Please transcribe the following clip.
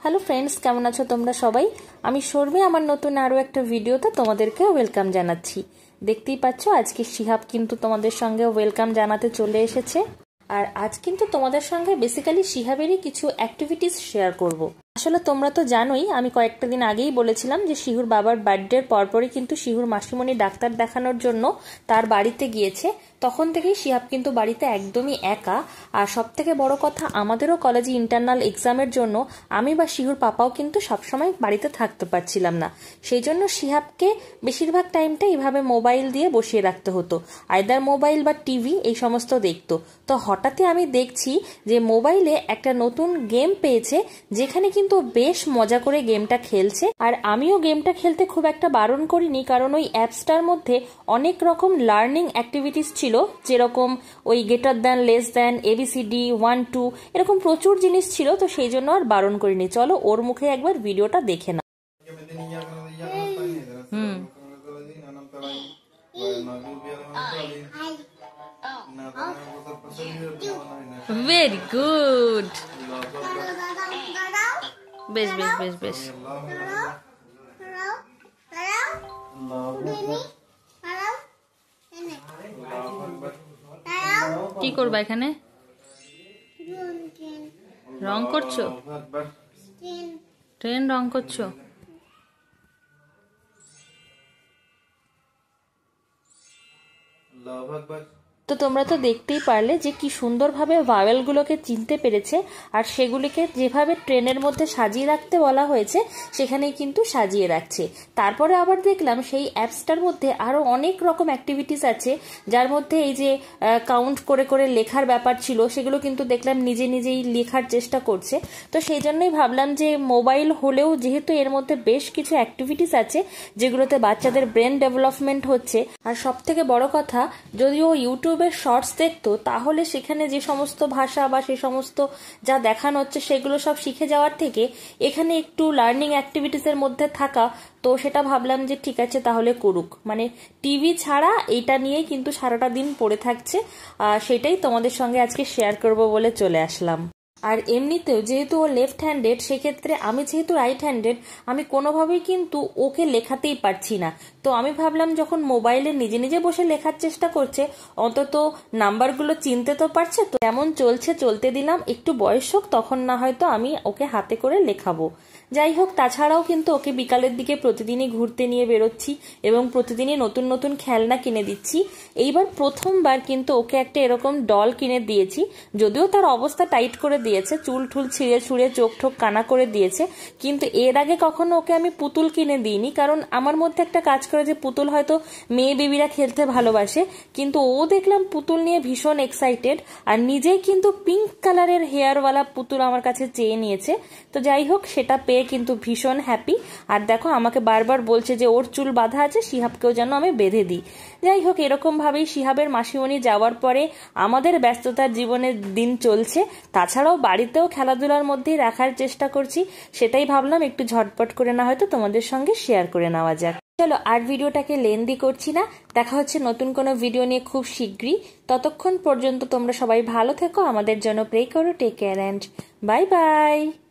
Hello friends, কেমন আছো তোমরা সবাই? আমি শর্মি, আমার নতুন আরও একটা ভিডিওতে তোমাদেরকে ওয়েলকাম জানাচ্ছি। দেখতেই পাচ্ছ আজকে শিহাব কিন্তু তোমাদের সঙ্গে ওয়েলকাম জানাতে চলে এসেছে। আর আজ কিন্তু তোমাদের সঙ্গে বেসিক্যালি শিহাবেরই কিছু অ্যাক্টিভিটিস শেয়ার করব। আসলে তোমরা তো জানোই, আমি কয়েকটা দিন আগেই বলেছিলাম যে শিহুর বাবার বার্থডের পরপরই কিন্তু শিহুর মাসিমণি ডাক্তার দেখানোর জন্য তার বাড়িতে গিয়েছে। তখন থেকেই শিহাব কিন্তু বাড়িতে একদমই একা। আর সব থেকে বড় কথা, আমাদেরও কলেজে ইন্টারনাল এক্সামের জন্য আমি বা শিহুর পাপাও কিন্তু সবসময় বাড়িতে থাকতে পারছিলাম না। সেই জন্য শিহাবকে বেশিরভাগ টাইমটা এইভাবে মোবাইল দিয়ে বসিয়ে রাখতে হতো, আইদার মোবাইল বা টিভি এই সমস্ত দেখতো। তো হঠাৎই আমি দেখছি যে মোবাইলে একটা নতুন গেম পেয়েছে, যেখানে কিন্তু বেশ মজা করে গেমটা খেলছে। আর আমিও গেমটা খেলতে খুব একটা বারণ করিনি, কারণ ওই অ্যাপসটার মধ্যে অনেক রকম লার্নিং অ্যাক্টিভিটিস ছিল, যেরকম ওই greater than, less than, A B C D, 1 2 এরকম প্রচুর জিনিস ছিল। তো সেই জন্য আর বারণ করিনি। চলো ওর মুখে একবার ভিডিওটা দেখে না। ভেরি গুড, বেশ বেশ বেশ বেশ। কি করবা এখানে? রং করছো? ট্রেন রং করছো? তো তোমরা তো দেখতেই পারলে যে কি সুন্দরভাবে ভাওয়েলগুলোকে চিনতে পেরেছে, আর সেগুলিকে যেভাবে ট্রেনের মধ্যে সাজিয়ে রাখতে বলা হয়েছে সেখানেই কিন্তু সাজিয়ে রাখছে। তারপরে আবার দেখলাম সেই অ্যাপসটার মধ্যে আরও অনেক রকম অ্যাক্টিভিটিস আছে, যার মধ্যে এই যে কাউন্ট করে করে লেখার ব্যাপার ছিল, সেগুলো কিন্তু দেখলাম নিজে নিজেই লেখার চেষ্টা করছে। তো সেই জন্যই ভাবলাম যে মোবাইল হলেও যেহেতু এর মধ্যে বেশ কিছু অ্যাক্টিভিটিস আছে যেগুলোতে বাচ্চাদের ব্রেন ডেভেলপমেন্ট হচ্ছে। আর সব থেকে বড় কথা, যদিও ইউটিউবের শর্টস দেখতো, তাহলে সেখানে যে সমস্ত ভাষা বা সে সমস্ত যা দেখানো হচ্ছে সেগুলো সব শিখে যাওয়ার থেকে এখানে একটু লার্নিং অ্যাক্টিভিটিসের মধ্যে থাকা, তো সেটা ভাবলাম যে ঠিক আছে তাহলে করুক। মানে টিভি ছাড়া এইটা নিয়েই কিন্তু সারাটা দিন পড়ে থাকছে। সেটাই তোমাদের সঙ্গে আজকে শেয়ার করব বলে চলে আসলাম। আর এমনিতেও যেহেতু ও লেফট হ্যান্ডেড, সেক্ষেত্রে আমি যেহেতু রাইট হ্যান্ডেড, আমি কোনোভাবেই কিন্তু ওকে লেখাতেই পারছি না। তো আমি ভাবলাম যখন মোবাইলে নিজে নিজে বসে লেখার চেষ্টা করছে, অন্তত নাম্বারগুলো চিনতে তো পারছে। তো এমন চলছে, চলতে দিলাম, একটু বয়স হোক, তখন না হয়তো আমি ওকে হাতে করে লেখাবো। যাই হোক, তাছাড়াও কিন্তু ওকে বিকালের দিকে প্রতিদিনই ঘুরতে নিয়ে বেরোচ্ছি এবং প্রতিদিনই নতুন নতুন খেলনা কিনে দিচ্ছি। এইবার প্রথমবার কিন্তু ওকে একটা এরকম ডল কিনে দিয়েছি, যদিও তার অবস্থা টাইট করে দিয়েছে, চুল ঠুল ছিঁড়ে ছুঁড়ে চোখ ঠোক কানা করে দিয়েছে। কিন্তু এর আগে কখনো ওকে আমি পুতুল কিনে দিইনি, কারণ আমার মধ্যে একটা কাজ করে যে পুতুল হয়তো মেয়ে বেবিরা খেলতে ভালোবাসে, কিন্তু ও দেখলাম পুতুল নিয়ে ভীষণ এক্সাইটেড, আর নিজেই কিন্তু পিঙ্ক কালারের হেয়ারওয়ালা পুতুল আমার কাছে চেয়ে নিয়েছে। তো যাই হোক, সেটা পেয়ে কিন্তু ভীষণ হ্যাপি। আর দেখো, আমাকে বারবার বলছে যে ওর চুল বাঁধা আছে, শিহাবকেও যেন আমি বেঁধে দিই। যাই হোক, এরকম ভাবেই শিহাবের মাসিমণি যাওয়ার পরে আমাদের ব্যস্ততার জীবনের দিন চলছে। তাছাড়াও বাড়িতেও খেলাধুলার মধ্যেই রাখার চেষ্টা করছি। সেটাই ভাবলাম একটু ঝটপট করে না হয়তো তোমাদের সঙ্গে শেয়ার করে নেওয়া যাক। চলো আর ভিডিওটাকে লেন্দি করছি না, দেখা হচ্ছে নতুন কোনো ভিডিও নিয়ে খুব শীঘ্রই। ততক্ষণ পর্যন্ত তোমরা সবাই ভালো থেকো, আমাদের জন্য প্রে করো। Take care and bye by.